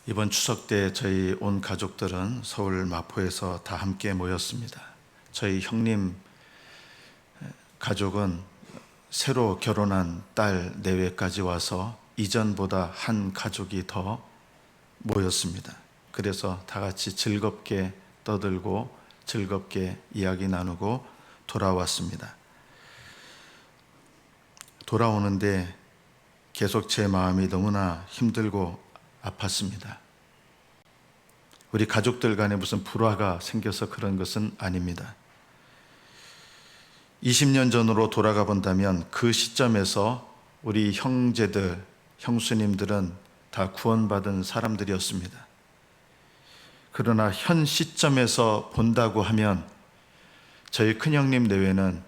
이번 추석 때 저희 온 가족들은 서울 마포에서 다 함께 모였습니다. 저희 형님 가족은 새로 결혼한 딸 내외까지 와서 이전보다 한 가족이 더 모였습니다. 그래서 다 같이 즐겁게 떠들고 즐겁게 이야기 나누고 돌아왔습니다. 돌아오는데 계속 제 마음이 너무나 힘들고 아팠습니다. 우리 가족들 간에 무슨 불화가 생겨서 그런 것은 아닙니다. 20년 전으로 돌아가 본다면 그 시점에서 우리 형제들, 형수님들은 다 구원받은 사람들이었습니다. 그러나 현 시점에서 본다고 하면 저희 큰형님 내외는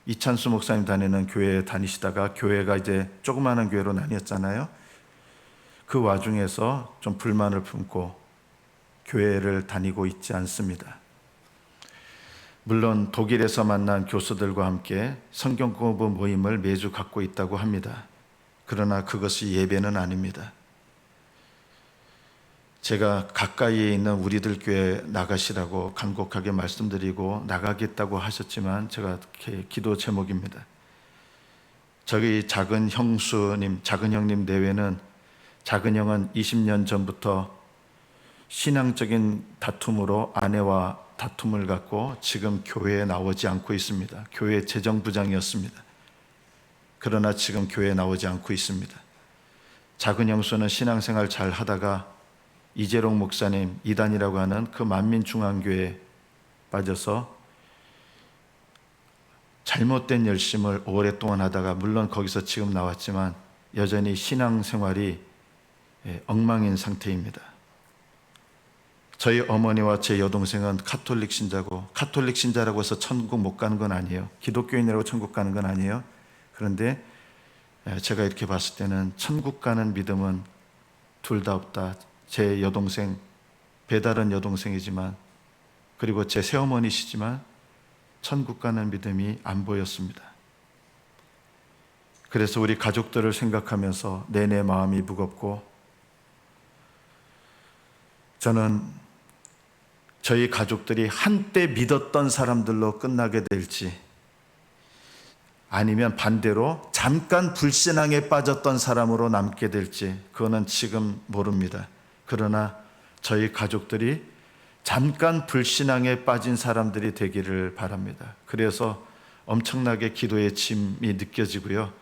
이찬수 목사님 다니는 교회에 다니시다가 교회가 이제 조그마한 교회로 나뉘었잖아요. 그 와중에서 좀 불만을 품고 교회를 다니고 있지 않습니다. 물론 독일에서 만난 교수들과 함께 성경 공부 모임을 매주 갖고 있다고 합니다. 그러나 그것이 예배는 아닙니다. 제가 가까이에 있는 우리들 교회 나가시라고 간곡하게 말씀드리고 나가겠다고 하셨지만 제가 기도 제목입니다. 저희 작은 형수님, 작은 형님 내외는 작은 형은 20년 전부터 신앙적인 다툼으로 아내와 다툼을 갖고 지금 교회에 나오지 않고 있습니다. 교회 재정부장이었습니다. 그러나 지금 교회에 나오지 않고 있습니다. 작은 형수는 신앙생활 잘 하다가 이재롱 목사님 이단이라고 하는 그 만민중앙교회에 빠져서 잘못된 열심을 오랫동안 하다가 물론 거기서 지금 나왔지만 여전히 신앙생활이 엉망인 상태입니다. 저희 어머니와 제 여동생은 카톨릭 신자고 카톨릭 신자라고 해서 천국 못 가는 건 아니에요. 기독교인이라고 천국 가는 건 아니에요. 그런데 제가 이렇게 봤을 때는 천국 가는 믿음은 둘 다 없다. 제 여동생, 배다른 여동생이지만 그리고 제 새어머니시지만 천국 가는 믿음이 안 보였습니다. 그래서 우리 가족들을 생각하면서 내내 마음이 무겁고 저는 저희 가족들이 한때 믿었던 사람들로 끝나게 될지 아니면 반대로 잠깐 불신앙에 빠졌던 사람으로 남게 될지 그거는 지금 모릅니다. 그러나 저희 가족들이 잠깐 불신앙에 빠진 사람들이 되기를 바랍니다. 그래서 엄청나게 기도의 짐이 느껴지고요.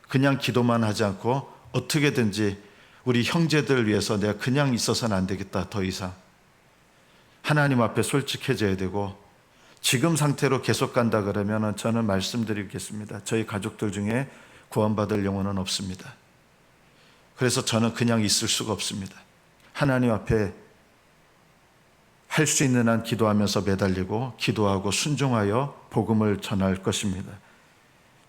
그냥 기도만 하지 않고 어떻게든지 우리 형제들을 위해서 내가 그냥 있어서는 안 되겠다. 더 이상 하나님 앞에 솔직해져야 되고 지금 상태로 계속 간다 그러면 저는 말씀드리겠습니다. 저희 가족들 중에 구원받을 영혼은 없습니다. 그래서 저는 그냥 있을 수가 없습니다. 하나님 앞에 할 수 있는 한 기도하면서 매달리고 기도하고 순종하여 복음을 전할 것입니다.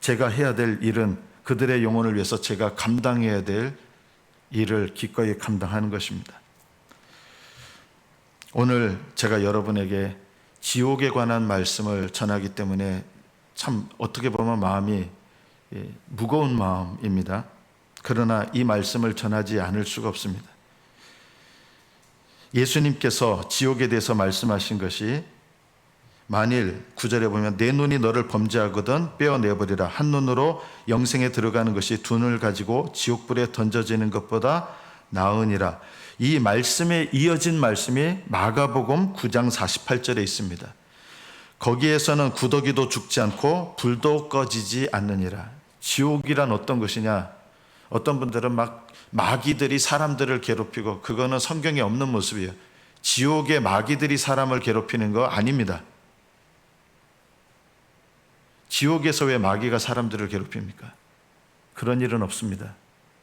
제가 해야 될 일은 그들의 영혼을 위해서 제가 감당해야 될 일을 기꺼이 감당하는 것입니다. 오늘 제가 여러분에게 지옥에 관한 말씀을 전하기 때문에 참 어떻게 보면 마음이 무거운 마음입니다. 그러나 이 말씀을 전하지 않을 수가 없습니다. 예수님께서 지옥에 대해서 말씀하신 것이 만일 9절에 보면 내 눈이 너를 범죄하거든 빼어내버리라. 한 눈으로 영생에 들어가는 것이 두 눈을 가지고 지옥불에 던져지는 것보다 나으니라. 이 말씀에 이어진 말씀이 마가복음 9장 48절에 있습니다. 거기에서는 구더기도 죽지 않고 불도 꺼지지 않느니라. 지옥이란 어떤 것이냐? 어떤 분들은 막 마귀들이 사람들을 괴롭히고 그거는 성경에 없는 모습이에요. 지옥의 마귀들이 사람을 괴롭히는 거 아닙니다. 지옥에서 왜 마귀가 사람들을 괴롭힙니까? 그런 일은 없습니다.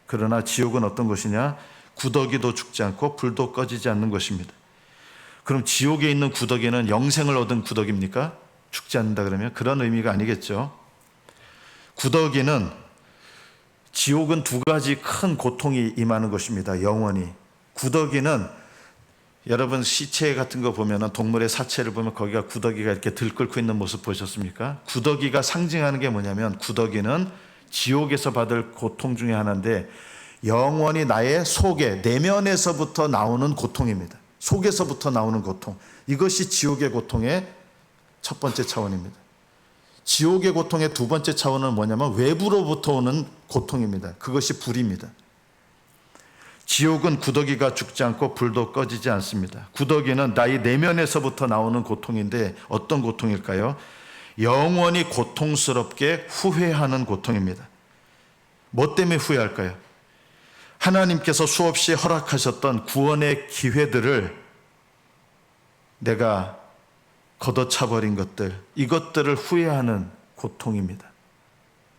그러나 지옥은 어떤 것이냐? 구더기도 죽지 않고 불도 꺼지지 않는 것입니다. 그럼 지옥에 있는 구더기는 영생을 얻은 구더기입니까? 죽지 않는다 그러면 그런 의미가 아니겠죠. 구더기는 지옥은 두 가지 큰 고통이 임하는 것입니다. 영원히. 구더기는 여러분 시체 같은 거 보면 동물의 사체를 보면 거기가 구더기가 이렇게 들끓고 있는 모습 보셨습니까? 구더기가 상징하는 게 뭐냐면 구더기는 지옥에서 받을 고통 중에 하나인데 영원히 나의 속에, 내면에서부터 나오는 고통입니다. 속에서부터 나오는 고통. 이것이 지옥의 고통의 첫 번째 차원입니다. 지옥의 고통의 두 번째 차원은 뭐냐면 외부로부터 오는 고통입니다. 그것이 불입니다. 지옥은 구더기가 죽지 않고 불도 꺼지지 않습니다. 구더기는 나의 내면에서부터 나오는 고통인데 어떤 고통일까요? 영원히 고통스럽게 후회하는 고통입니다. 뭐 때문에 후회할까요? 하나님께서 수없이 허락하셨던 구원의 기회들을 내가 걷어차버린 것들, 이것들을 후회하는 고통입니다.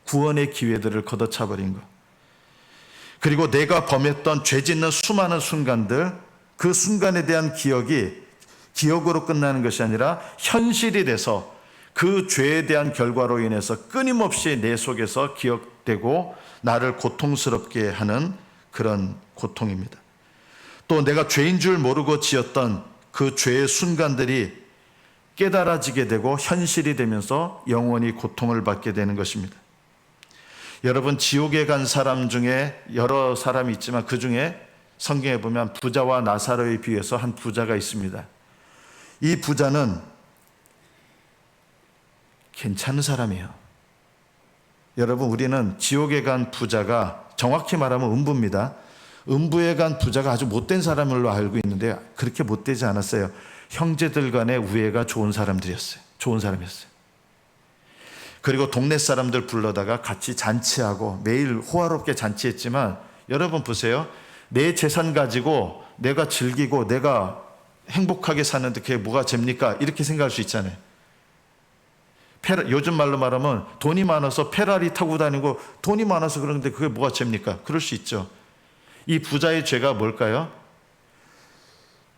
구원의 기회들을 걷어차버린 것. 그리고 내가 범했던 죄 짓는 수많은 순간들, 그 순간에 대한 기억이 기억으로 끝나는 것이 아니라 현실이 돼서 그 죄에 대한 결과로 인해서 끊임없이 내 속에서 기억되고 나를 고통스럽게 하는 그런 고통입니다. 또 내가 죄인 줄 모르고 지었던 그 죄의 순간들이 깨달아지게 되고 현실이 되면서 영원히 고통을 받게 되는 것입니다. 여러분, 지옥에 간 사람 중에 여러 사람이 있지만 그 중에 성경에 보면 부자와 나사로에 비해서 한 부자가 있습니다. 이 부자는 괜찮은 사람이에요. 여러분, 우리는 지옥에 간 부자가 정확히 말하면 음부입니다. 음부에 간 부자가 아주 못된 사람으로 알고 있는데 그렇게 못되지 않았어요. 형제들 간의 우애가 좋은 사람들이었어요. 좋은 사람이었어요. 그리고 동네 사람들 불러다가 같이 잔치하고 매일 호화롭게 잔치했지만 여러분 보세요. 내 재산 가지고 내가 즐기고 내가 행복하게 사는데 그게 뭐가 죄입니까? 이렇게 생각할 수 있잖아요. 요즘 말로 말하면 돈이 많아서 페라리 타고 다니고 돈이 많아서 그러는데 그게 뭐가 죄입니까? 그럴 수 있죠. 이 부자의 죄가 뭘까요?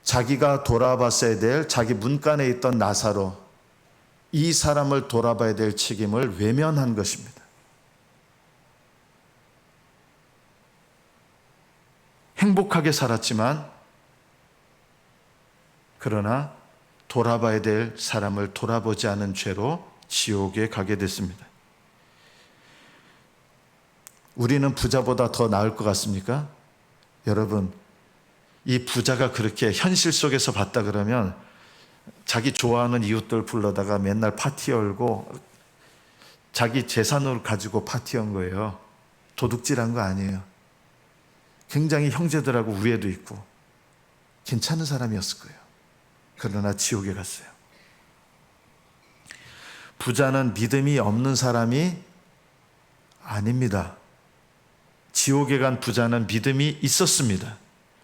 자기가 돌아봤어야 될 자기 문간에 있던 나사로, 이 사람을 돌아봐야 될 책임을 외면한 것입니다. 행복하게 살았지만 그러나 돌아봐야 될 사람을 돌아보지 않은 죄로 지옥에 가게 됐습니다. 우리는 부자보다 더 나을 것 같습니까? 여러분, 이 부자가 그렇게 현실 속에서 봤다 그러면 자기 좋아하는 이웃들 불러다가 맨날 파티 열고 자기 재산을 가지고 파티한 거예요. 도둑질한 거 아니에요. 굉장히 형제들하고 우애도 있고 괜찮은 사람이었을 거예요. 그러나 지옥에 갔어요. 부자는 믿음이 없는 사람이 아닙니다. 지옥에 간 부자는 믿음이 있었습니다.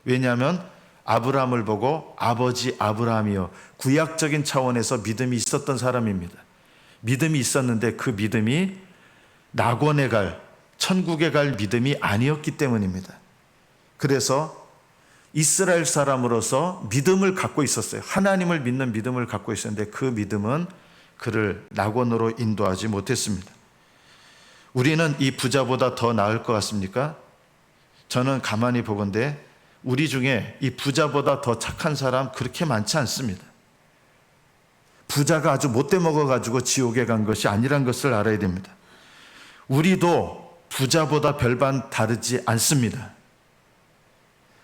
왜냐하면 아브라함을 보고 아버지 아브라함이요, 구약적인 차원에서 믿음이 있었던 사람입니다. 믿음이 있었는데 그 믿음이 낙원에 갈, 천국에 갈 믿음이 아니었기 때문입니다. 그래서 이스라엘 사람으로서 믿음을 갖고 있었어요. 하나님을 믿는 믿음을 갖고 있었는데 그 믿음은 그를 낙원으로 인도하지 못했습니다. 우리는 이 부자보다 더 나을 것 같습니까? 저는 가만히 보건대 우리 중에 이 부자보다 더 착한 사람 그렇게 많지 않습니다. 부자가 아주 못돼 먹어가지고 지옥에 간 것이 아니란 것을 알아야 됩니다. 우리도 부자보다 별반 다르지 않습니다.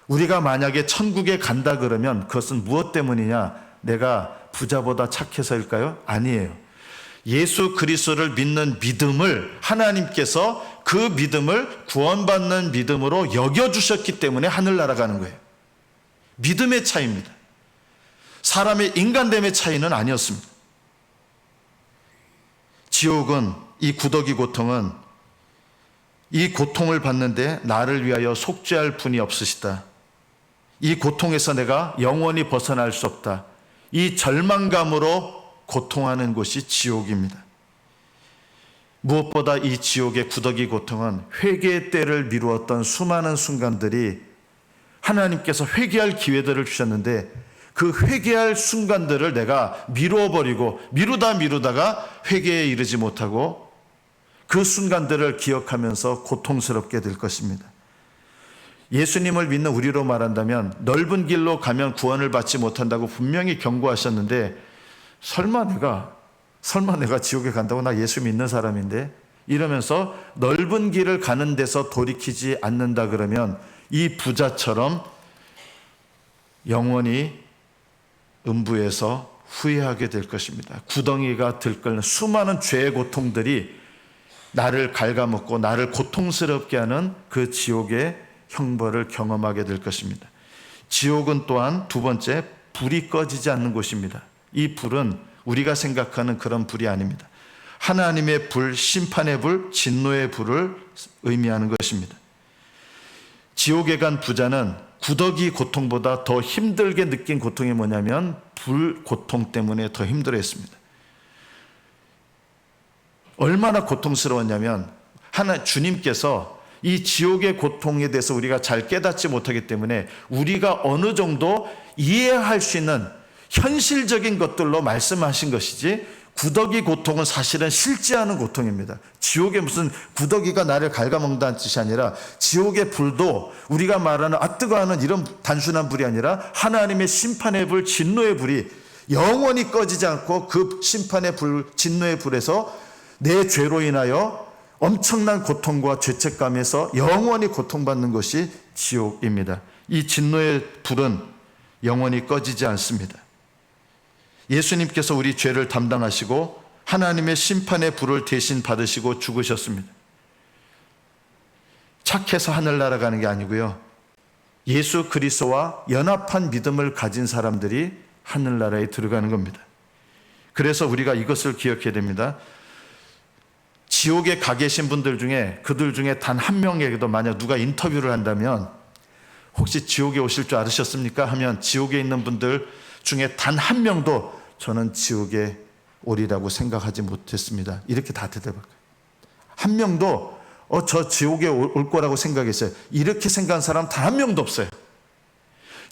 우리가 만약에 천국에 간다 그러면 그것은 무엇 때문이냐? 내가 부자보다 착해서일까요? 아니에요. 예수 그리스도를 믿는 믿음을 하나님께서 그 믿음을 구원받는 믿음으로 여겨주셨기 때문에 하늘나라 가는 거예요. 믿음의 차이입니다. 사람의 인간됨의 차이는 아니었습니다. 지옥은, 이 구더기 고통은 이 고통을 받는데 나를 위하여 속죄할 분이 없으시다. 이 고통에서 내가 영원히 벗어날 수 없다. 이 절망감으로 고통하는 곳이 지옥입니다. 무엇보다 이 지옥의 구더기 고통은 회개의 때를 미루었던 수많은 순간들이 하나님께서 회개할 기회들을 주셨는데 그 회개할 순간들을 내가 미루어버리고 미루다가 회개에 이르지 못하고 그 순간들을 기억하면서 고통스럽게 될 것입니다. 예수님을 믿는 우리로 말한다면 넓은 길로 가면 구원을 받지 못한다고 분명히 경고하셨는데 설마 내가 지옥에 간다고? 나 예수 믿는 사람인데 이러면서 넓은 길을 가는 데서 돌이키지 않는다 그러면 이 부자처럼 영원히 음부에서 후회하게 될 것입니다. 구덩이가 들끓는 수많은 죄의 고통들이 나를 갉아먹고 나를 고통스럽게 하는 그 지옥의 형벌을 경험하게 될 것입니다. 지옥은 또한 두 번째, 불이 꺼지지 않는 곳입니다. 이 불은 우리가 생각하는 그런 불이 아닙니다. 하나님의 불, 심판의 불, 진노의 불을 의미하는 것입니다. 지옥에 간 부자는 구더기 고통보다 더 힘들게 느낀 고통이 뭐냐면 불 고통 때문에 더 힘들어했습니다. 얼마나 고통스러웠냐면 주님께서 이 지옥의 고통에 대해서 우리가 잘 깨닫지 못하기 때문에 우리가 어느 정도 이해할 수 있는 현실적인 것들로 말씀하신 것이지, 구더기 고통은 사실은 실제하는 고통입니다. 지옥에 무슨 구더기가 나를 갉아먹는다는 뜻이 아니라, 지옥의 불도 우리가 말하는 뜨거워하는 이런 단순한 불이 아니라 하나님의 심판의 불, 진노의 불이 영원히 꺼지지 않고 그 심판의 불, 진노의 불에서 내 죄로 인하여 엄청난 고통과 죄책감에서 영원히 고통받는 것이 지옥입니다. 이 진노의 불은 영원히 꺼지지 않습니다. 예수님께서 우리 죄를 담당하시고 하나님의 심판의 불을 대신 받으시고 죽으셨습니다. 착해서 하늘나라 가는 게 아니고요, 예수 그리스도와 연합한 믿음을 가진 사람들이 하늘나라에 들어가는 겁니다. 그래서 우리가 이것을 기억해야 됩니다. 지옥에 가 계신 분들 중에, 그들 중에 단 한 명에게도 만약 누가 인터뷰를 한다면 혹시 지옥에 오실 줄 알으셨습니까? 하면 지옥에 있는 분들 중에 단 한 명도 저는 지옥에 오리라고 생각하지 못했습니다, 이렇게 다 대답할 거예요. 한 명도 저 지옥에 올 거라고 생각했어요, 이렇게 생각한 사람 단 한 명도 없어요.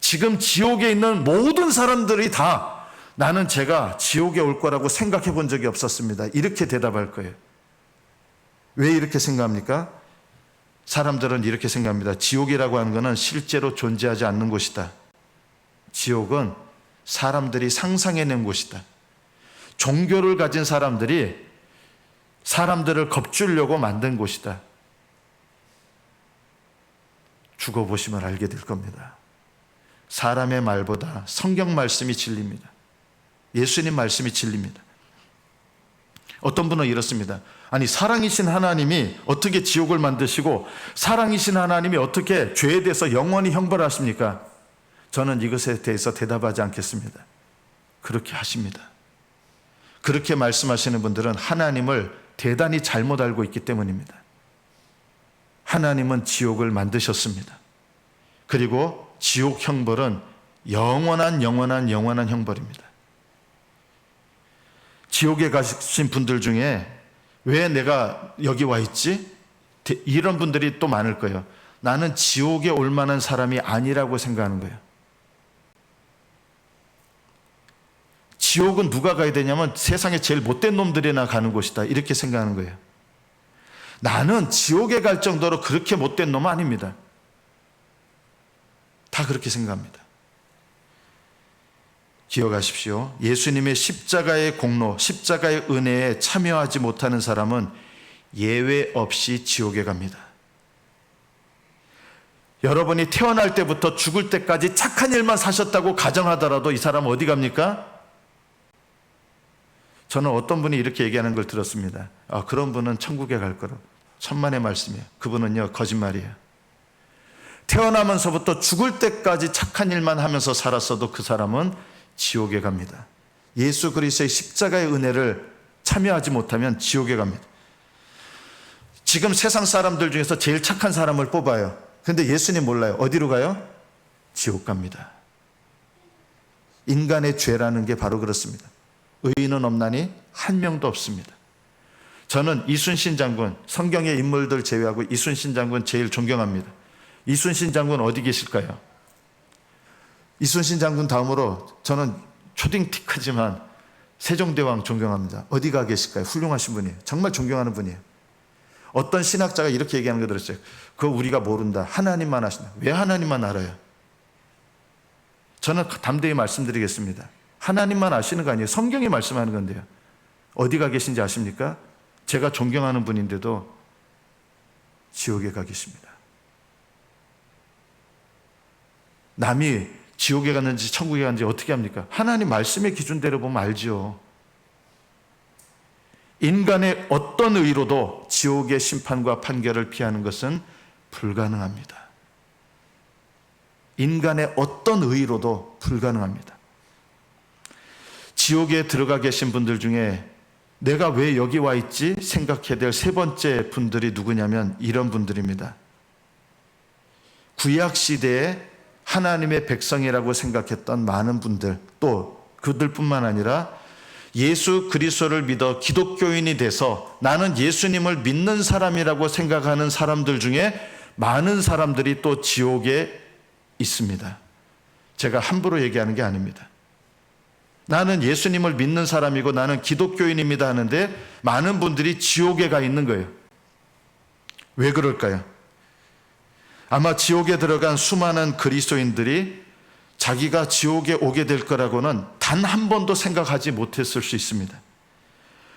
지금 지옥에 있는 모든 사람들이 다 나는 제가 지옥에 올 거라고 생각해 본 적이 없었습니다, 이렇게 대답할 거예요. 왜 이렇게 생각합니까? 사람들은 이렇게 생각합니다. 지옥이라고 하는 것은 실제로 존재하지 않는 곳이다. 지옥은 사람들이 상상해낸 곳이다. 종교를 가진 사람들이 사람들을 겁주려고 만든 곳이다. 죽어보시면 알게 될 겁니다. 사람의 말보다 성경 말씀이 진리입니다. 예수님 말씀이 진리입니다. 어떤 분은 이렇습니다. 아니, 사랑이신 하나님이 어떻게 지옥을 만드시고 사랑이신 하나님이 어떻게 죄에 대해서 영원히 형벌하십니까? 저는 이것에 대해서 대답하지 않겠습니다. 그렇게 하십니다. 그렇게 말씀하시는 분들은 하나님을 대단히 잘못 알고 있기 때문입니다. 하나님은 지옥을 만드셨습니다. 그리고 지옥 형벌은 영원한 형벌입니다. 지옥에 가신 분들 중에 왜 내가 여기 와 있지? 이런 분들이 또 많을 거예요. 나는 지옥에 올 만한 사람이 아니라고 생각하는 거예요. 지옥은 누가 가야 되냐면 세상에 제일 못된 놈들이나 가는 곳이다, 이렇게 생각하는 거예요. 나는 지옥에 갈 정도로 그렇게 못된 놈은 아닙니다. 다 그렇게 생각합니다. 기억하십시오. 예수님의 십자가의 공로, 십자가의 은혜에 참여하지 못하는 사람은 예외 없이 지옥에 갑니다. 여러분이 태어날 때부터 죽을 때까지 착한 일만 사셨다고 가정하더라도 이 사람 어디 갑니까? 저는 어떤 분이 이렇게 얘기하는 걸 들었습니다. 그런 분은 천국에 갈 거라고. 천만의 말씀이에요. 그분은요, 거짓말이에요. 태어나면서부터 죽을 때까지 착한 일만 하면서 살았어도 그 사람은 지옥에 갑니다. 예수 그리스도의 십자가의 은혜를 참여하지 못하면 지옥에 갑니다. 지금 세상 사람들 중에서 제일 착한 사람을 뽑아요. 그런데 예수님 몰라요. 어디로 가요? 지옥 갑니다. 인간의 죄라는 게 바로 그렇습니다. 의인은 없나니 한 명도 없습니다. 저는 이순신 장군, 성경의 인물들 제외하고 이순신 장군 제일 존경합니다. 이순신 장군 어디 계실까요? 이순신 장군 다음으로 저는 초딩틱하지만 세종대왕 존경합니다. 어디가 계실까요? 훌륭하신 분이에요. 정말 존경하는 분이에요. 어떤 신학자가 이렇게 얘기하는 거 들었어요. 그거 우리가 모른다. 하나님만 아신다. 왜 하나님만 알아요? 저는 담대히 말씀드리겠습니다. 하나님만 아시는 거 아니에요. 성경이 말씀하는 건데요. 어디가 계신지 아십니까? 제가 존경하는 분인데도 지옥에 가 계십니다. 남이 지옥에 갔는지 천국에 갔는지 어떻게 합니까? 하나님 말씀의 기준대로 보면 알죠. 인간의 어떤 의로도 지옥의 심판과 판결을 피하는 것은 불가능합니다. 인간의 어떤 의로도 불가능합니다. 지옥에 들어가 계신 분들 중에 내가 왜 여기 와 있지 생각해야 될 세 번째 분들이 누구냐면 이런 분들입니다. 구약 시대에 하나님의 백성이라고 생각했던 많은 분들, 또 그들뿐만 아니라 예수 그리스도를 믿어 기독교인이 돼서 나는 예수님을 믿는 사람이라고 생각하는 사람들 중에 많은 사람들이 또 지옥에 있습니다. 제가 함부로 얘기하는 게 아닙니다. 나는 예수님을 믿는 사람이고 나는 기독교인입니다 하는데 많은 분들이 지옥에 가 있는 거예요. 왜 그럴까요? 아마 지옥에 들어간 수많은 그리스도인들이 자기가 지옥에 오게 될 거라고는 단 한 번도 생각하지 못했을 수 있습니다.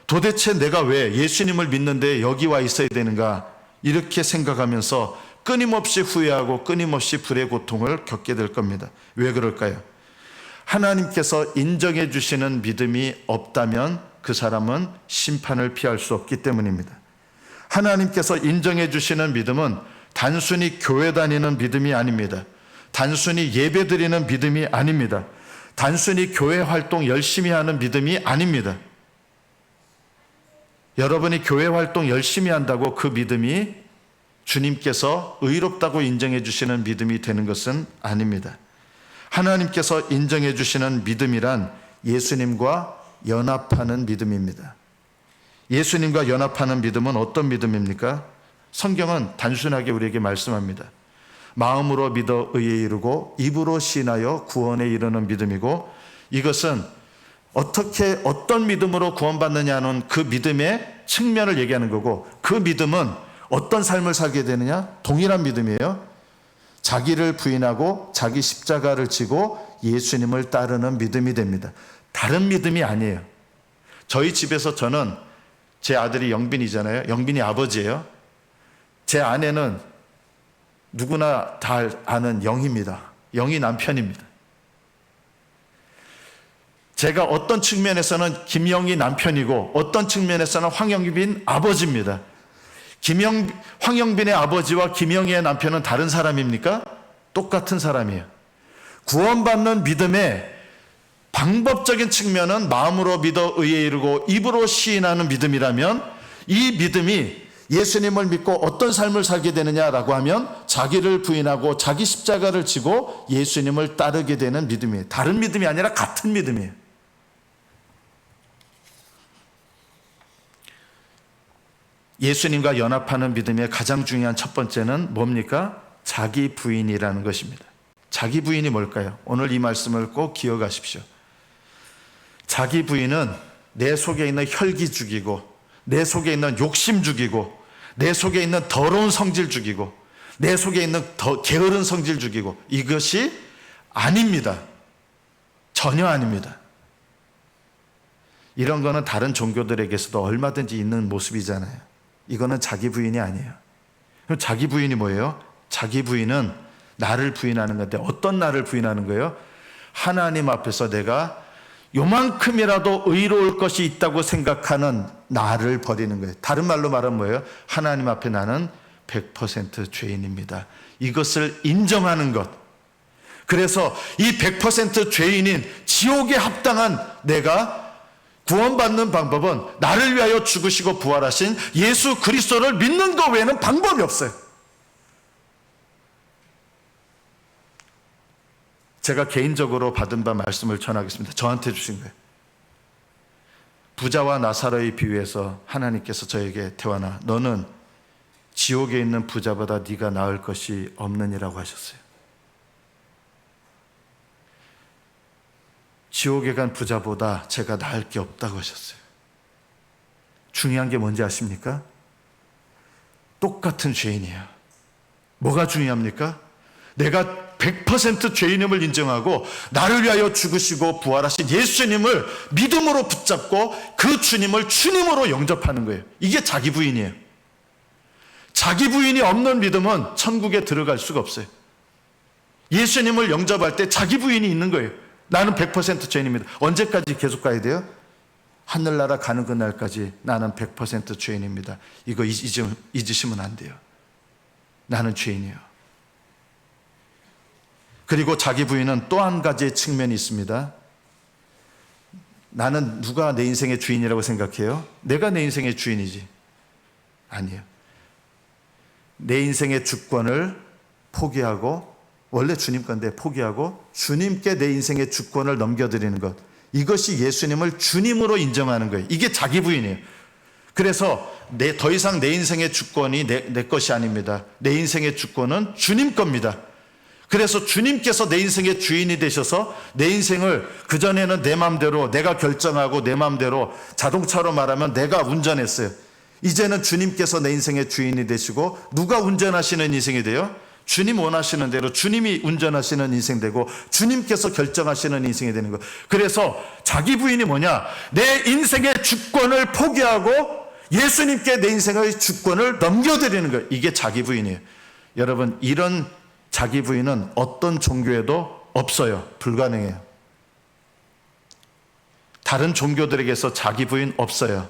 도대체 내가 왜 예수님을 믿는데 여기 와 있어야 되는가 이렇게 생각하면서 끊임없이 후회하고 끊임없이 불의 고통을 겪게 될 겁니다. 왜 그럴까요? 하나님께서 인정해 주시는 믿음이 없다면 그 사람은 심판을 피할 수 없기 때문입니다. 하나님께서 인정해 주시는 믿음은 단순히 교회 다니는 믿음이 아닙니다. 단순히 예배 드리는 믿음이 아닙니다. 단순히 교회 활동 열심히 하는 믿음이 아닙니다. 여러분이 교회 활동 열심히 한다고 그 믿음이 주님께서 의롭다고 인정해 주시는 믿음이 되는 것은 아닙니다. 하나님께서 인정해 주시는 믿음이란 예수님과 연합하는 믿음입니다. 예수님과 연합하는 믿음은 어떤 믿음입니까? 성경은 단순하게 우리에게 말씀합니다. 마음으로 믿어 의에 이르고 입으로 신하여 구원에 이르는 믿음이고, 이것은 어떤 믿음으로 구원받느냐는 그 믿음의 측면을 얘기하는 거고, 그 믿음은 어떤 삶을 살게 되느냐? 동일한 믿음이에요. 자기를 부인하고 자기 십자가를 지고 예수님을 따르는 믿음이 됩니다. 다른 믿음이 아니에요. 저희 집에서 저는 제 아들이 영빈이잖아요. 영빈이 아버지예요. 제 아내는 누구나 다 아는 영입니다. 영이 남편입니다. 제가 어떤 측면에서는 김영희 남편이고 어떤 측면에서는 황영빈 아버지입니다. 황영빈의 아버지와 김영희의 남편은 다른 사람입니까? 똑같은 사람이에요. 구원받는 믿음의 방법적인 측면은 마음으로 믿어 의에 이르고 입으로 시인하는 믿음이라면, 이 믿음이 예수님을 믿고 어떤 삶을 살게 되느냐라고 하면 자기를 부인하고 자기 십자가를 지고 예수님을 따르게 되는 믿음이에요. 다른 믿음이 아니라 같은 믿음이에요. 예수님과 연합하는 믿음의 가장 중요한 첫 번째는 뭡니까? 자기 부인이라는 것입니다. 자기 부인이 뭘까요? 오늘 이 말씀을 꼭 기억하십시오. 자기 부인은 내 속에 있는 혈기 죽이고, 내 속에 있는 욕심 죽이고, 내 속에 있는 더러운 성질 죽이고, 내 속에 있는 게으른 성질 죽이고, 이것이 아닙니다. 전혀 아닙니다. 이런 거는 다른 종교들에게서도 얼마든지 있는 모습이잖아요. 이거는 자기 부인이 아니에요. 그럼 자기 부인이 뭐예요? 자기 부인은 나를 부인하는 건데, 어떤 나를 부인하는 거예요? 하나님 앞에서 내가 요만큼이라도 의로울 것이 있다고 생각하는 나를 버리는 거예요. 다른 말로 말하면 뭐예요? 하나님 앞에 나는 100% 죄인입니다. 이것을 인정하는 것. 그래서 이 100% 죄인인 지옥에 합당한 내가 구원받는 방법은 나를 위하여 죽으시고 부활하신 예수 그리스도를 믿는 것 외에는 방법이 없어요. 제가 개인적으로 받은 바 말씀을 전하겠습니다. 저한테 주신 거예요. 부자와 나사로의 비유에서 하나님께서 저에게 태환아, 너는 지옥에 있는 부자보다 네가 나을 것이 없느니라고 하셨어요. 지옥에 간 부자보다 제가 나을 게 없다고 하셨어요. 중요한 게 뭔지 아십니까? 똑같은 죄인이에요. 뭐가 중요합니까? 내가 100% 죄인임을 인정하고 나를 위하여 죽으시고 부활하신 예수님을 믿음으로 붙잡고 그 주님을 주님으로 영접하는 거예요. 이게 자기 부인이에요. 자기 부인이 없는 믿음은 천국에 들어갈 수가 없어요. 예수님을 영접할 때 자기 부인이 있는 거예요. 나는 100% 죄인입니다. 언제까지 계속 가야 돼요? 하늘나라 가는 그날까지 나는 100% 죄인입니다. 이거 잊으시면 안 돼요. 나는 죄인이에요. 그리고 자기 부인은 또 한 가지의 측면이 있습니다. 나는 누가 내 인생의 주인이라고 생각해요? 내가 내 인생의 주인이지. 아니에요. 내 인생의 주권을 포기하고, 원래 주님 건데 포기하고 주님께 내 인생의 주권을 넘겨드리는 것, 이것이 예수님을 주님으로 인정하는 거예요. 이게 자기 부인이에요. 그래서 더 이상 내 인생의 주권이 내 것이 아닙니다. 내 인생의 주권은 주님 겁니다. 그래서 주님께서 내 인생의 주인이 되셔서 내 인생을, 그전에는 내 마음대로 내가 결정하고 내 마음대로, 자동차로 말하면 내가 운전했어요. 이제는 주님께서 내 인생의 주인이 되시고, 누가 운전하시는 인생이 돼요? 주님 원하시는 대로 주님이 운전하시는 인생 되고 주님께서 결정하시는 인생이 되는 거. 그래서 자기 부인이 뭐냐? 내 인생의 주권을 포기하고 예수님께 내 인생의 주권을 넘겨드리는 거예요. 이게 자기 부인이에요. 여러분, 이런 자기 부인은 어떤 종교에도 없어요. 불가능해요. 다른 종교들에게서 자기 부인 없어요.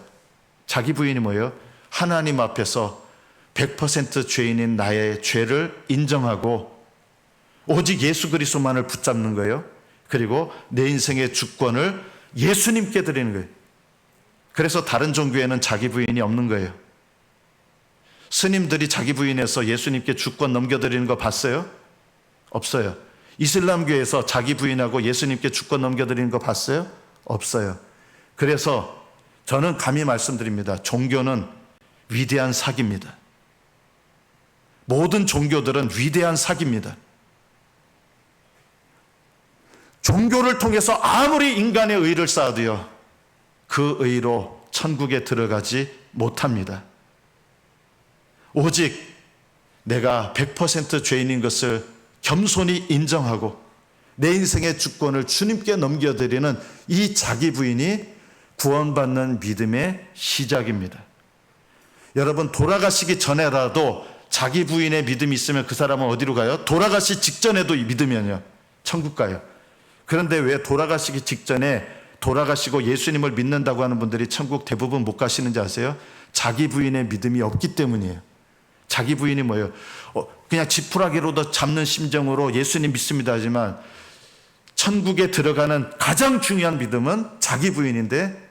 자기 부인이 뭐예요? 하나님 앞에서 100% 죄인인 나의 죄를 인정하고 오직 예수 그리스도만을 붙잡는 거예요. 그리고 내 인생의 주권을 예수님께 드리는 거예요. 그래서 다른 종교에는 자기 부인이 없는 거예요. 스님들이 자기 부인에서 예수님께 주권 넘겨드리는 거 봤어요? 없어요. 이슬람교에서 자기 부인하고 예수님께 주권 넘겨드리는 거 봤어요? 없어요. 그래서 저는 감히 말씀드립니다. 종교는 위대한 사기입니다. 모든 종교들은 위대한 사기입니다. 종교를 통해서 아무리 인간의 의를 쌓아도요, 그 의로 천국에 들어가지 못합니다. 오직 내가 100% 죄인인 것을 겸손히 인정하고 내 인생의 주권을 주님께 넘겨드리는 이 자기 부인이 구원받는 믿음의 시작입니다. 여러분, 돌아가시기 전에라도 자기 부인의 믿음이 있으면 그 사람은 어디로 가요? 돌아가시 직전에도 이 믿으면요, 천국 가요. 그런데 왜 돌아가시기 직전에 돌아가시고 예수님을 믿는다고 하는 분들이 천국 대부분 못 가시는지 아세요? 자기 부인의 믿음이 없기 때문이에요. 자기 부인이 뭐예요? 그냥 지푸라기로도 잡는 심정으로 예수님 믿습니다 하지만 천국에 들어가는 가장 중요한 믿음은 자기 부인인데,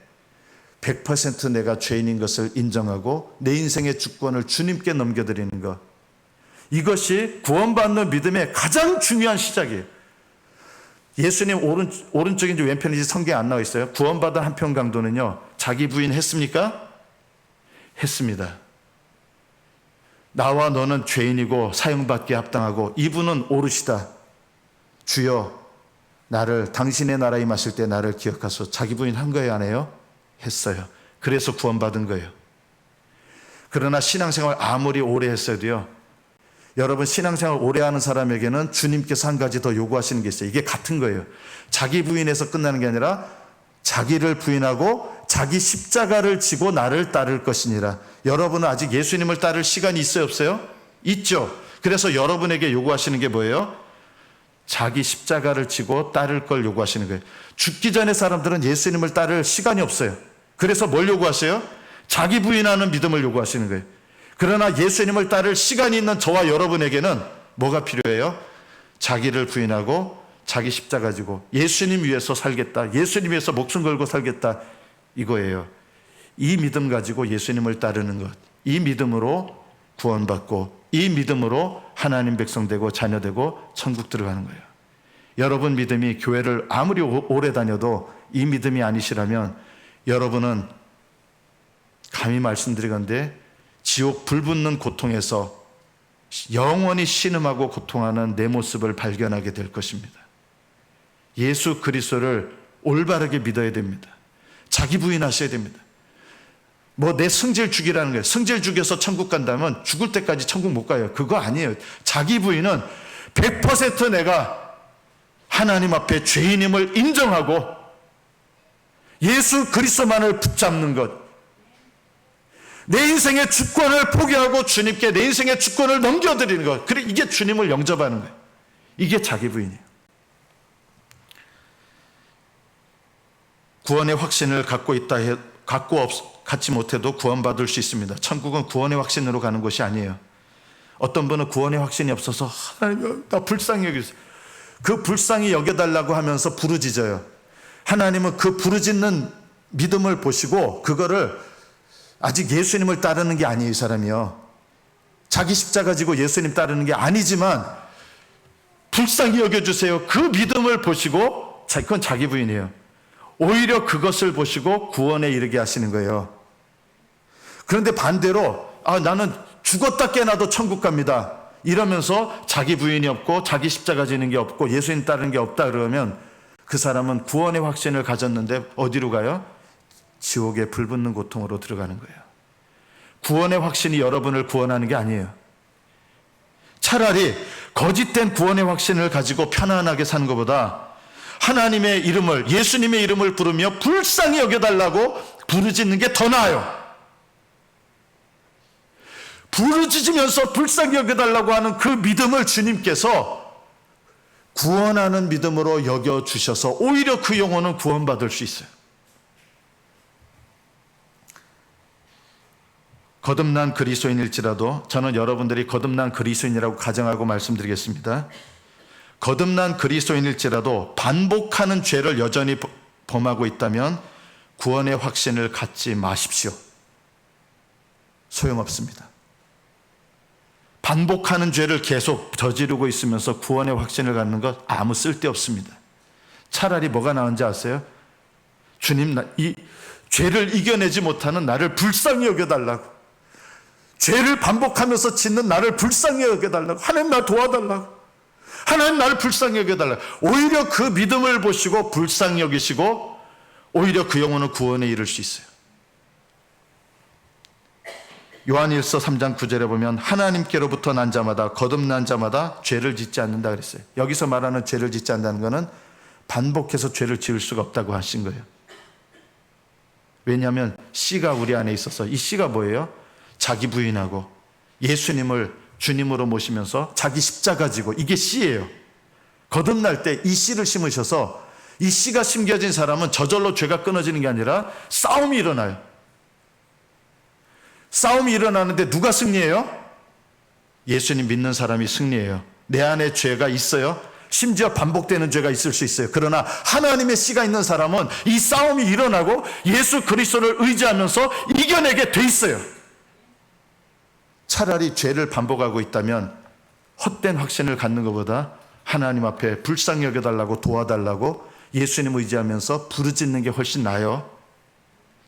100% 내가 죄인인 것을 인정하고 내 인생의 주권을 주님께 넘겨드리는 것, 이것이 구원받는 믿음의 가장 중요한 시작이에요. 예수님 오른쪽인지 왼편인지 성경에 안 나와 있어요. 구원받은 한편 강도는요, 자기 부인 했습니까? 했습니다. 나와 너는 죄인이고 사형받기에 합당하고 이분은 오르시다. 주여, 나를 당신의 나라에 임하실 때 나를 기억하소서. 자기 부인 한 거예요, 안 해요? 했어요. 그래서 구원받은 거예요. 그러나 신앙생활 아무리 오래 했어도요, 여러분, 신앙생활 오래 하는 사람에게는 주님께서 한 가지 더 요구하시는 게 있어요. 이게 같은 거예요. 자기 부인에서 끝나는 게 아니라 자기를 부인하고 자기 십자가를 지고 나를 따를 것이니라. 여러분은 아직 예수님을 따를 시간이 있어요, 없어요? 있죠. 그래서 여러분에게 요구하시는 게 뭐예요? 자기 십자가를 지고 따를 걸 요구하시는 거예요. 죽기 전에 사람들은 예수님을 따를 시간이 없어요. 그래서 뭘 요구하세요? 자기 부인하는 믿음을 요구하시는 거예요. 그러나 예수님을 따를 시간이 있는 저와 여러분에게는 뭐가 필요해요? 자기를 부인하고 자기 십자가 지고 예수님 위해서 살겠다, 예수님 위해서 목숨 걸고 살겠다, 이거예요. 이 믿음 가지고 예수님을 따르는 것, 이 믿음으로 구원받고 이 믿음으로 하나님 백성 되고 자녀 되고 천국 들어가는 거예요. 여러분 믿음이 교회를 아무리 오래 다녀도 이 믿음이 아니시라면 여러분은 감히 말씀드리건대 지옥 불붙는 고통에서 영원히 신음하고 고통하는 내 모습을 발견하게 될 것입니다. 예수 그리스도를 올바르게 믿어야 됩니다. 자기 부인하셔야 됩니다. 뭐 내 성질 죽이라는 거예요. 성질 죽여서 천국 간다면 죽을 때까지 천국 못 가요. 그거 아니에요. 자기 부인은 100% 내가 하나님 앞에 죄인임을 인정하고 예수 그리스도만을 붙잡는 것, 내 인생의 주권을 포기하고 주님께 내 인생의 주권을 넘겨드리는 것, 그래, 이게 주님을 영접하는 거예요. 이게 자기 부인이에요. 구원의 확신을 갖지 못해도 구원받을 수 있습니다. 천국은 구원의 확신으로 가는 것이 아니에요. 어떤 분은 구원의 확신이 없어서 하나님, 나 불쌍히 여기세요. 그 불쌍히 여겨달라고 하면서 부르짖어요. 하나님은 그 부르짖는 믿음을 보시고 그거를 아직 예수님을 따르는 게 아니에요. 이 사람이요, 자기 십자가 지고 예수님 따르는 게 아니지만 불쌍히 여겨주세요, 그 믿음을 보시고, 그건 자기 부인이에요. 오히려 그것을 보시고 구원에 이르게 하시는 거예요. 그런데 반대로 나는 죽었다 깨나도 천국 갑니다 이러면서 자기 부인이 없고 자기 십자가 지는 게 없고 예수님 따르는 게 없다 그러면 그 사람은 구원의 확신을 가졌는데 어디로 가요? 지옥에 불붙는 고통으로 들어가는 거예요. 구원의 확신이 여러분을 구원하는 게 아니에요. 차라리 거짓된 구원의 확신을 가지고 편안하게 사는 것보다 하나님의 이름을, 예수님의 이름을 부르며 불쌍히 여겨달라고 부르짖는 게 더 나아요. 부르짖으면서 불쌍히 여겨달라고 하는 그 믿음을 주님께서 구원하는 믿음으로 여겨주셔서 오히려 그 영혼은 구원받을 수 있어요. 거듭난 그리스도인일지라도, 저는 여러분들이 거듭난 그리스도인이라고 가정하고 말씀드리겠습니다. 거듭난 그리스도인일지라도 반복하는 죄를 여전히 범하고 있다면 구원의 확신을 갖지 마십시오. 소용없습니다. 반복하는 죄를 계속 저지르고 있으면서 구원의 확신을 갖는 것 아무 쓸데없습니다. 차라리 뭐가 나은지 아세요? 주님, 이 죄를 이겨내지 못하는 나를 불쌍히 여겨달라고, 죄를 반복하면서 짓는 나를 불쌍히 여겨달라고, 하나님 나 도와달라고, 하나님 나를 불쌍히 여겨달라고, 오히려 그 믿음을 보시고 불쌍히 여기시고 오히려 그 영혼은 구원에 이를 수 있어요. 요한일서 3장 9절에 보면 하나님께로부터 난 자마다, 거듭난 자마다 죄를 짓지 않는다 그랬어요. 여기서 말하는 죄를 짓지 않는다는 것은 반복해서 죄를 지을 수가 없다고 하신 거예요. 왜냐하면 씨가 우리 안에 있어서, 이 씨가 뭐예요? 자기 부인하고 예수님을 주님으로 모시면서 자기 십자가 지고, 이게 씨예요. 거듭날 때 이 씨를 심으셔서 이 씨가 심겨진 사람은 저절로 죄가 끊어지는 게 아니라 싸움이 일어나요. 싸움이 일어나는데 누가 승리해요? 예수님 믿는 사람이 승리해요. 내 안에 죄가 있어요. 심지어 반복되는 죄가 있을 수 있어요. 그러나 하나님의 씨가 있는 사람은 이 싸움이 일어나고 예수 그리스도를 의지하면서 이겨내게 돼 있어요. 차라리 죄를 반복하고 있다면 헛된 확신을 갖는 것보다 하나님 앞에 불쌍히 여겨달라고, 도와달라고 예수님 의지하면서 부르짖는 게 훨씬 나아요.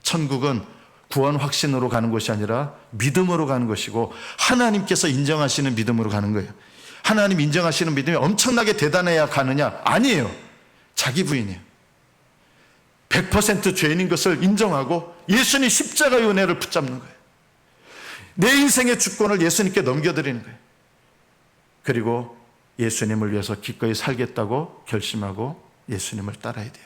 천국은 구원 확신으로 가는 것이 아니라 믿음으로 가는 것이고, 하나님께서 인정하시는 믿음으로 가는 거예요. 하나님 인정하시는 믿음이 엄청나게 대단해야 가느냐? 아니에요. 자기 부인이에요. 100% 죄인인 것을 인정하고 예수님 십자가의 은혜를 붙잡는 거예요. 내 인생의 주권을 예수님께 넘겨드리는 거예요. 그리고 예수님을 위해서 기꺼이 살겠다고 결심하고 예수님을 따라야 돼요.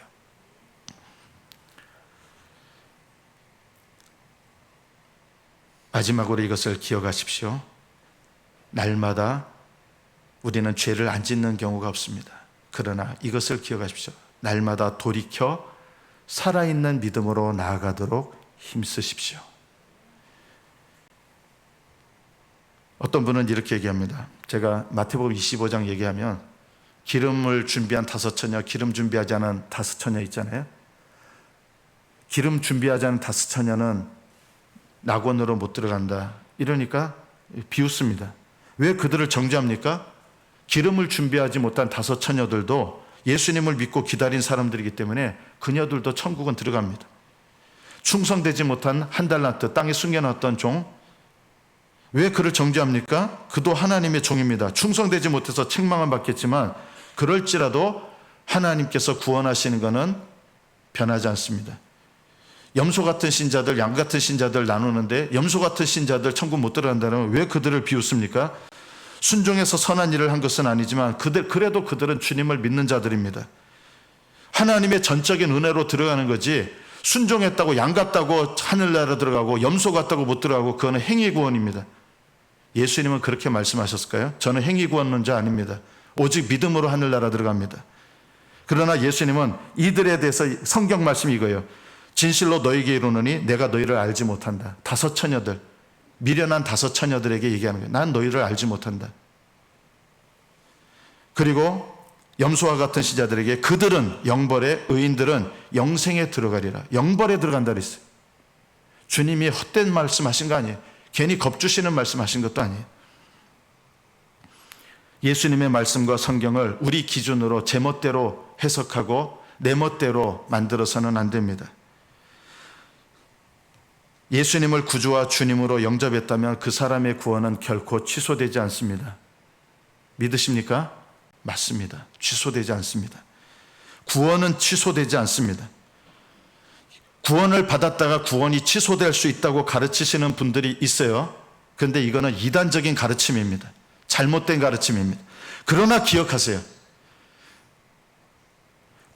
마지막으로 이것을 기억하십시오. 날마다 우리는 죄를 안 짓는 경우가 없습니다. 그러나 이것을 기억하십시오. 날마다 돌이켜 살아있는 믿음으로 나아가도록 힘쓰십시오. 어떤 분은 이렇게 얘기합니다. 제가 마태복음 25장 얘기하면 기름을 준비한 5처녀, 기름 준비하지 않은 5처녀 있잖아요. 기름 준비하지 않은 5처녀는 낙원으로 못 들어간다. 이러니까 비웃습니다. 왜 그들을 정죄합니까? 기름을 준비하지 못한 5처녀들도 예수님을 믿고 기다린 사람들이기 때문에 그녀들도 천국은 들어갑니다. 충성되지 못한 한 달란트, 땅에 숨겨놨던 종, 왜 그를 정죄합니까? 그도 하나님의 종입니다. 충성되지 못해서 책망은 받겠지만 그럴지라도 하나님께서 구원하시는 것은 변하지 않습니다. 염소 같은 신자들, 양 같은 신자들 나누는데 염소 같은 신자들 천국 못 들어간다면 왜 그들을 비웃습니까? 순종해서 선한 일을 한 것은 아니지만 그래도 그들은 주님을 믿는 자들입니다. 하나님의 전적인 은혜로 들어가는 거지, 순종했다고 양 같다고 하늘나라 들어가고 염소 같다고 못 들어가고, 그거는 행위 구원입니다. 예수님은 그렇게 말씀하셨을까요? 저는 행위 구원론자 아닙니다. 오직 믿음으로 하늘나라 들어갑니다. 그러나 예수님은 이들에 대해서 성경 말씀이 이거예요. 진실로 너에게 이르노니 내가 너희를 알지 못한다. 다섯 처녀들, 미련한 다섯 처녀들에게 얘기하는 거예요. 난 너희를 알지 못한다. 그리고 염소와 같은 시자들에게 그들은 영벌에, 의인들은 영생에 들어가리라. 영벌에 들어간다 그랬어요. 주님이 헛된 말씀하신 거 아니에요. 괜히 겁주시는 말씀하신 것도 아니에요. 예수님의 말씀과 성경을 우리 기준으로 제멋대로 해석하고 내 멋대로 만들어서는 안 됩니다. 예수님을 구주와 주님으로 영접했다면 그 사람의 구원은 결코 취소되지 않습니다. 믿으십니까? 맞습니다. 취소되지 않습니다. 구원은 취소되지 않습니다. 구원을 받았다가 구원이 취소될 수 있다고 가르치시는 분들이 있어요. 그런데 이거는 이단적인 가르침입니다. 잘못된 가르침입니다. 그러나 기억하세요.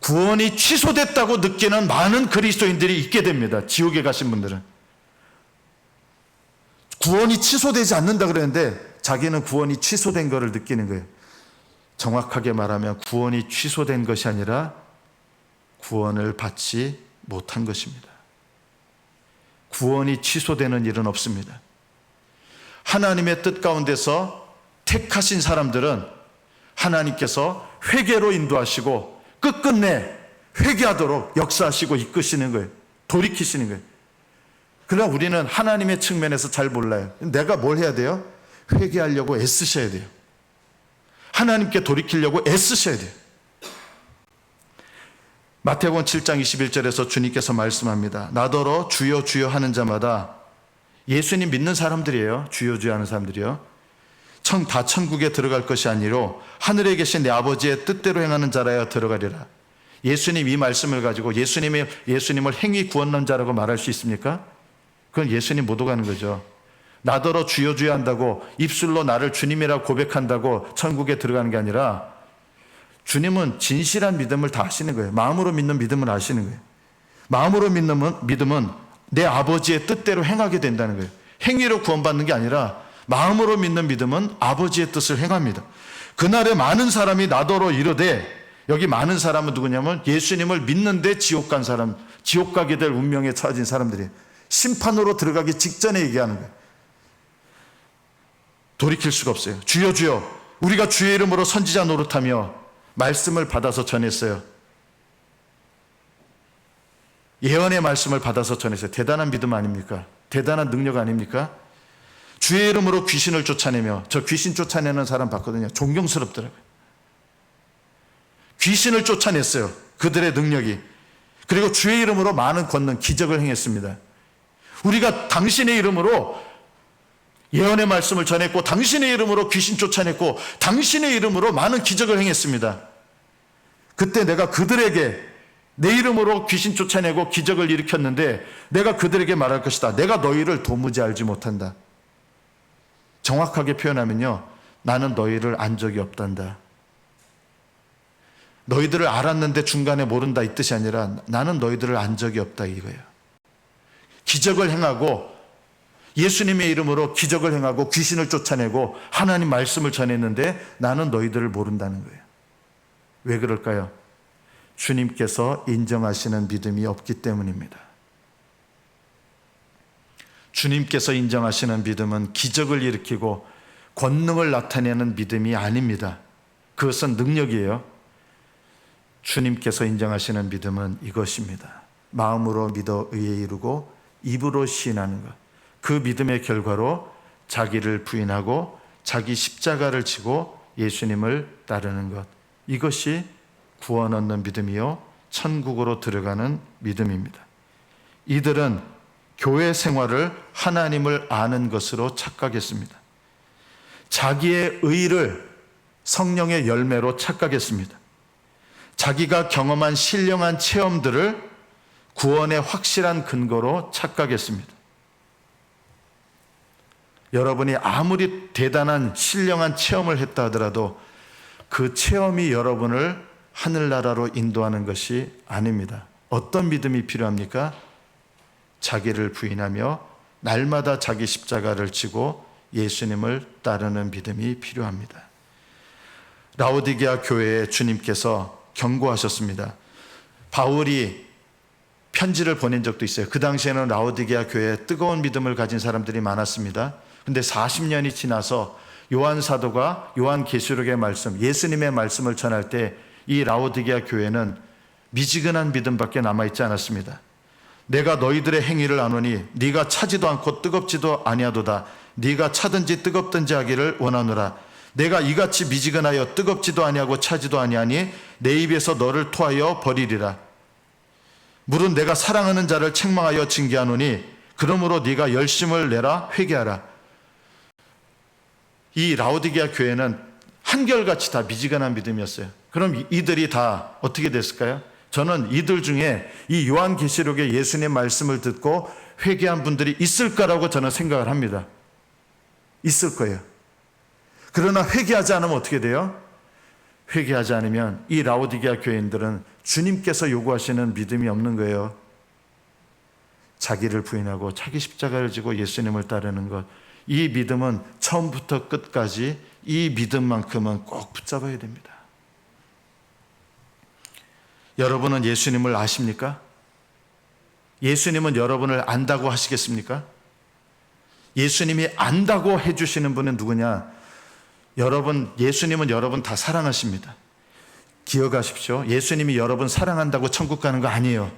구원이 취소됐다고 느끼는 많은 그리스도인들이 있게 됩니다. 지옥에 가신 분들은. 구원이 취소되지 않는다 그랬는데 자기는 구원이 취소된 것을 느끼는 거예요. 정확하게 말하면 구원이 취소된 것이 아니라 구원을 받지 못한 것입니다. 구원이 취소되는 일은 없습니다. 하나님의 뜻 가운데서 택하신 사람들은 하나님께서 회개로 인도하시고 끝끝내 회개하도록 역사하시고 이끄시는 거예요. 돌이키시는 거예요. 그러나 우리는 하나님의 측면에서 잘 몰라요. 내가 뭘 해야 돼요? 회개하려고 애쓰셔야 돼요. 하나님께 돌이키려고 애쓰셔야 돼요. 마태복음 7장 21절에서 주님께서 말씀합니다. 나더러 주여 주여 하는 자마다, 예수님 믿는 사람들이에요. 주여 주여 하는 사람들이요. 다 천국에 들어갈 것이 아니로 하늘에 계신 내 아버지의 뜻대로 행하는 자라야 들어가리라. 예수님 이 말씀을 가지고 예수님을 행위 구원론자라고 말할 수 있습니까? 그건 예수님 못 오가는 거죠. 나더러 주여 주여 한다고 입술로 나를 주님이라고 고백한다고 천국에 들어가는 게 아니라, 주님은 진실한 믿음을 다 아시는 거예요. 마음으로 믿는 믿음을 아시는 거예요. 마음으로 믿는 믿음은 내 아버지의 뜻대로 행하게 된다는 거예요. 행위로 구원받는 게 아니라 마음으로 믿는 믿음은 아버지의 뜻을 행합니다. 그날에 많은 사람이 나더러 이르되, 여기 많은 사람은 누구냐면 예수님을 믿는데 지옥 간 사람, 지옥 가게 될 운명에 처해진 사람들이에요. 심판으로 들어가기 직전에 얘기하는 거예요. 돌이킬 수가 없어요. 주여 주여, 우리가 주의 이름으로 선지자 노릇하며 말씀을 받아서 전했어요. 예언의 말씀을 받아서 전했어요. 대단한 믿음 아닙니까? 대단한 능력 아닙니까? 주의 이름으로 귀신을 쫓아내며, 저 귀신 쫓아내는 사람 봤거든요. 존경스럽더라고요. 귀신을 쫓아냈어요. 그들의 능력이. 그리고 주의 이름으로 많은 권능, 기적을 행했습니다. 우리가 당신의 이름으로 예언의 말씀을 전했고, 당신의 이름으로 귀신 쫓아냈고, 당신의 이름으로 많은 기적을 행했습니다. 그때 내가 그들에게 내 이름으로 귀신 쫓아내고 기적을 일으켰는데 내가 그들에게 말할 것이다. 내가 너희를 도무지 알지 못한다. 정확하게 표현하면요, 나는 너희를 안 적이 없단다. 너희들을 알았는데 중간에 모른다 이 뜻이 아니라 나는 너희들을 안 적이 없다 이거예요. 기적을 행하고 예수님의 이름으로 기적을 행하고 귀신을 쫓아내고 하나님 말씀을 전했는데 나는 너희들을 모른다는 거예요. 왜 그럴까요? 주님께서 인정하시는 믿음이 없기 때문입니다. 주님께서 인정하시는 믿음은 기적을 일으키고 권능을 나타내는 믿음이 아닙니다. 그것은 능력이에요. 주님께서 인정하시는 믿음은 이것입니다. 마음으로 믿어 의에 이르고 입으로 시인하는 것. 그 믿음의 결과로 자기를 부인하고 자기 십자가를 지고 예수님을 따르는 것. 이것이 구원 얻는 믿음이요, 천국으로 들어가는 믿음입니다. 이들은 교회 생활을 하나님을 아는 것으로 착각했습니다. 자기의 의를 성령의 열매로 착각했습니다. 자기가 경험한 신령한 체험들을 구원의 확실한 근거로 착각했습니다. 여러분이 아무리 대단한 신령한 체험을 했다 하더라도 그 체험이 여러분을 하늘나라로 인도하는 것이 아닙니다. 어떤 믿음이 필요합니까? 자기를 부인하며 날마다 자기 십자가를 지고 예수님을 따르는 믿음이 필요합니다. 라오디게아 교회에 주님께서 경고하셨습니다. 바울이 편지를 보낸 적도 있어요. 그 당시에는 라오디게아 교회에 뜨거운 믿음을 가진 사람들이 많았습니다. 근데 40년이 지나서 요한 사도가 요한계시록의 말씀, 예수님의 말씀을 전할 때 이 라오디게아 교회는 미지근한 믿음밖에 남아있지 않았습니다. 내가 너희들의 행위를 아노니 네가 차지도 않고 뜨겁지도 아니하도다. 네가 차든지 뜨겁든지 하기를 원하노라. 내가 이같이 미지근하여 뜨겁지도 아니하고 차지도 아니하니 내 입에서 너를 토하여 버리리라. 물은 내가 사랑하는 자를 책망하여 징계하노니 그러므로 네가 열심을 내라 회개하라. 이 라오디게아 교회는 한결같이 다 미지근한 믿음이었어요. 그럼 이들이 다 어떻게 됐을까요? 저는 이들 중에 이 요한계시록의 예수님의 말씀을 듣고 회개한 분들이 있을까라고 저는 생각을 합니다. 있을 거예요. 그러나 회개하지 않으면 어떻게 돼요? 회개하지 않으면 이 라오디게아 교인들은 주님께서 요구하시는 믿음이 없는 거예요. 자기를 부인하고 자기 십자가를 지고 예수님을 따르는 것, 이 믿음은 처음부터 끝까지 이 믿음만큼은 꼭 붙잡아야 됩니다. 여러분은 예수님을 아십니까? 예수님은 여러분을 안다고 하시겠습니까? 예수님이 안다고 해주시는 분은 누구냐? 예수님은 여러분 다 사랑하십니다. 기억하십시오. 예수님이 여러분 사랑한다고 천국 가는 거 아니에요.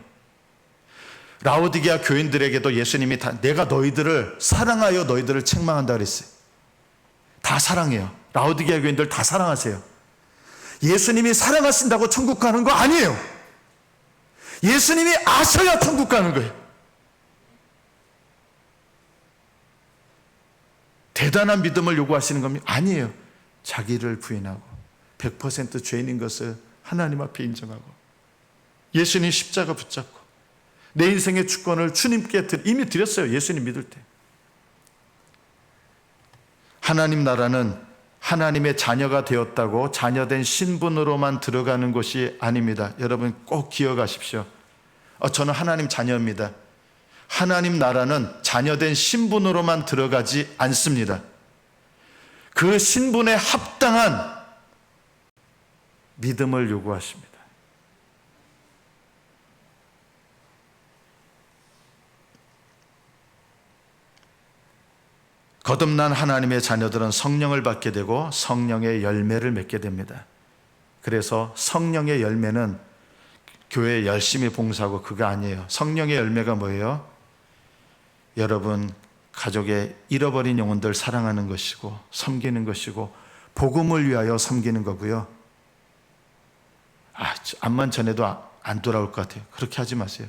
라오디게아 교인들에게도 예수님이 내가 너희들을 사랑하여 너희들을 책망한다 그랬어요. 다 사랑해요. 라오디게아 교인들 다 사랑하세요. 예수님이 사랑하신다고 천국 가는 거 아니에요. 예수님이 아셔야 천국 가는 거예요. 대단한 믿음을 요구하시는 겁니다. 아니에요. 자기를 부인하고 100% 죄인인 것을 하나님 앞에 인정하고 예수님 십자가 붙잡고 내 인생의 주권을 주님께 이미 드렸어요. 예수님 믿을 때. 하나님 나라는 하나님의 자녀가 되었다고 자녀된 신분으로만 들어가는 것이 아닙니다. 여러분 꼭 기억하십시오. 저는 하나님 자녀입니다. 하나님 나라는 자녀된 신분으로만 들어가지 않습니다. 그 신분에 합당한 믿음을 요구하십니다. 거듭난 하나님의 자녀들은 성령을 받게 되고 성령의 열매를 맺게 됩니다. 그래서 성령의 열매는 교회에 열심히 봉사하고 그거 아니에요. 성령의 열매가 뭐예요? 여러분 가족의 잃어버린 영혼들 사랑하는 것이고 섬기는 것이고 복음을 위하여 섬기는 거고요. 암만 전해도 안 돌아올 것 같아요. 그렇게 하지 마세요.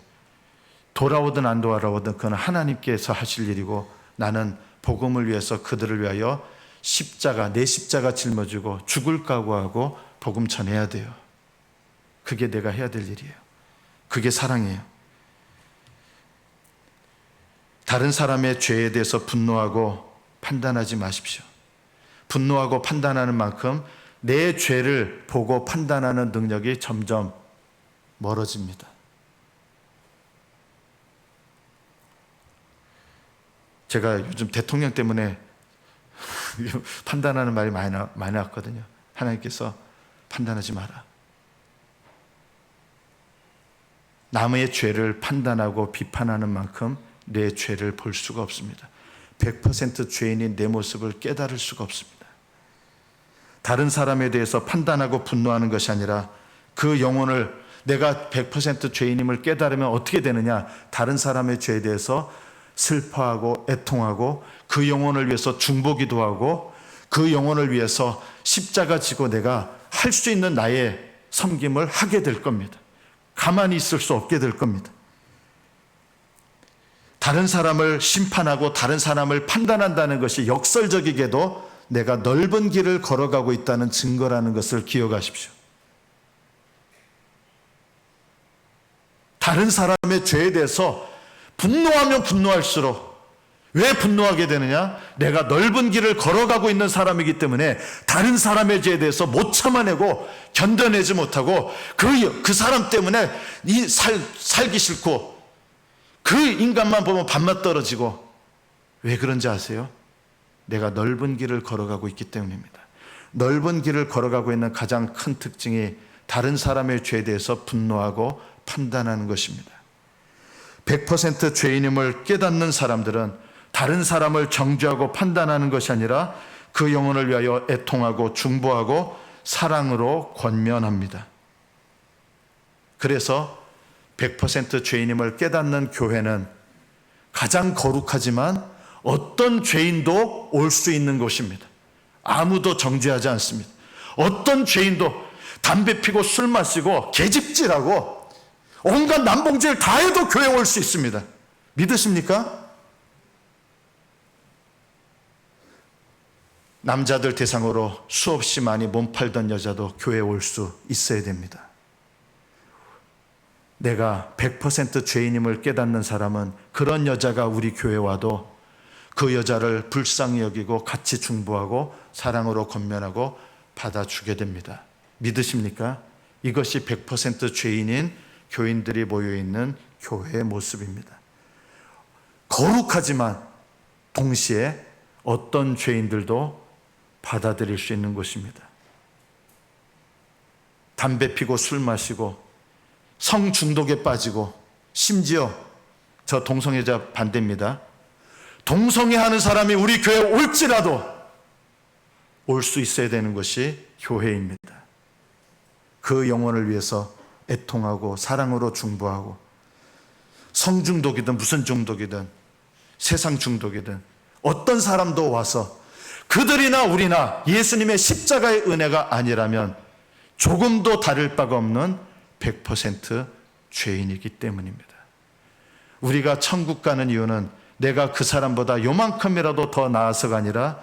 돌아오든 안 돌아오든 그건 하나님께서 하실 일이고 나는 복음을 위해서 그들을 위하여 내 십자가 짊어지고 죽을 각오하고 복음 전해야 돼요. 그게 내가 해야 될 일이에요. 그게 사랑이에요. 다른 사람의 죄에 대해서 분노하고 판단하지 마십시오. 분노하고 판단하는 만큼 내 죄를 보고 판단하는 능력이 점점 멀어집니다. 제가 요즘 대통령 때문에 판단하는 말이 많이 나왔거든요. 하나님께서 판단하지 마라. 남의 죄를 판단하고 비판하는 만큼 내 죄를 볼 수가 없습니다. 100% 죄인인 내 모습을 깨달을 수가 없습니다. 다른 사람에 대해서 판단하고 분노하는 것이 아니라 그 영혼을 내가 100% 죄인임을 깨달으면 어떻게 되느냐? 다른 사람의 죄에 대해서 슬퍼하고 애통하고 그 영혼을 위해서 중보기도 하고 그 영혼을 위해서 십자가 지고 내가 할 수 있는 나의 섬김을 하게 될 겁니다. 가만히 있을 수 없게 될 겁니다. 다른 사람을 심판하고 다른 사람을 판단한다는 것이 역설적이게도 내가 넓은 길을 걸어가고 있다는 증거라는 것을 기억하십시오. 다른 사람의 죄에 대해서 분노하면 분노할수록 왜 분노하게 되느냐? 내가 넓은 길을 걸어가고 있는 사람이기 때문에 다른 사람의 죄에 대해서 못 참아내고 견뎌내지 못하고 그 사람 때문에 살기 싫고 그 인간만 보면 밥맛 떨어지고. 왜 그런지 아세요? 내가 넓은 길을 걸어가고 있기 때문입니다. 넓은 길을 걸어가고 있는 가장 큰 특징이 다른 사람의 죄에 대해서 분노하고 판단하는 것입니다. 100% 죄인임을 깨닫는 사람들은 다른 사람을 정죄하고 판단하는 것이 아니라 그 영혼을 위하여 애통하고 중보하고 사랑으로 권면합니다. 그래서 100% 죄인임을 깨닫는 교회는 가장 거룩하지만 어떤 죄인도 올 수 있는 곳입니다. 아무도 정죄하지 않습니다. 어떤 죄인도 담배 피고 술 마시고 계집질하고 온갖 남봉질 다 해도 교회에 올 수 있습니다. 믿으십니까? 남자들 대상으로 수없이 많이 몸 팔던 여자도 교회에 올 수 있어야 됩니다. 내가 100% 죄인임을 깨닫는 사람은 그런 여자가 우리 교회에 와도 그 여자를 불쌍히 여기고 같이 중보하고 사랑으로 권면하고 받아주게 됩니다. 믿으십니까? 이것이 100% 죄인인 교인들이 모여있는 교회의 모습입니다. 거룩하지만 동시에 어떤 죄인들도 받아들일 수 있는 곳입니다. 담배 피고 술 마시고 성 중독에 빠지고, 심지어 저 동성애자 반대입니다. 동성애하는 사람이 우리 교회에 올지라도 올 수 있어야 되는 것이 교회입니다. 그 영혼을 위해서 애통하고 사랑으로 중보하고, 성중독이든 무슨 중독이든 세상 중독이든 어떤 사람도 와서 그들이나 우리나 예수님의 십자가의 은혜가 아니라면 조금도 다를 바가 없는 100% 죄인이기 때문입니다. 우리가 천국 가는 이유는 내가 그 사람보다 요만큼이라도 더 나아서가 아니라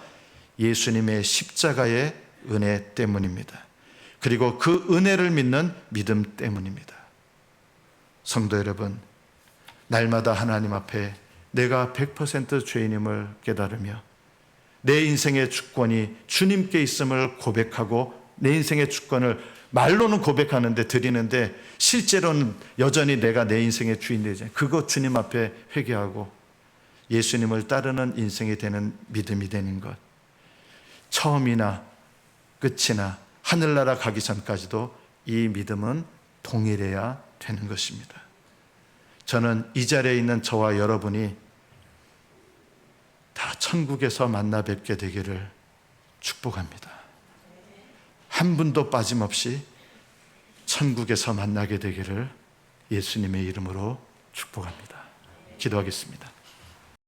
예수님의 십자가의 은혜 때문입니다. 그리고 그 은혜를 믿는 믿음 때문입니다. 성도 여러분, 날마다 하나님 앞에 내가 100% 죄인임을 깨달으며 내 인생의 주권이 주님께 있음을 고백하고, 내 인생의 주권을 말로는 고백하는데 드리는데 실제로는 여전히 내가 내 인생의 주인 되지, 그거 주님 앞에 회개하고 예수님을 따르는 인생이 되는 믿음이 되는 것, 처음이나 끝이나 하늘나라 가기 전까지도 이 믿음은 동일해야 되는 것입니다. 저는 이 자리에 있는 저와 여러분이 다 천국에서 만나 뵙게 되기를 축복합니다. 한 분도 빠짐없이 천국에서 만나게 되기를 예수님의 이름으로 축복합니다. 기도하겠습니다.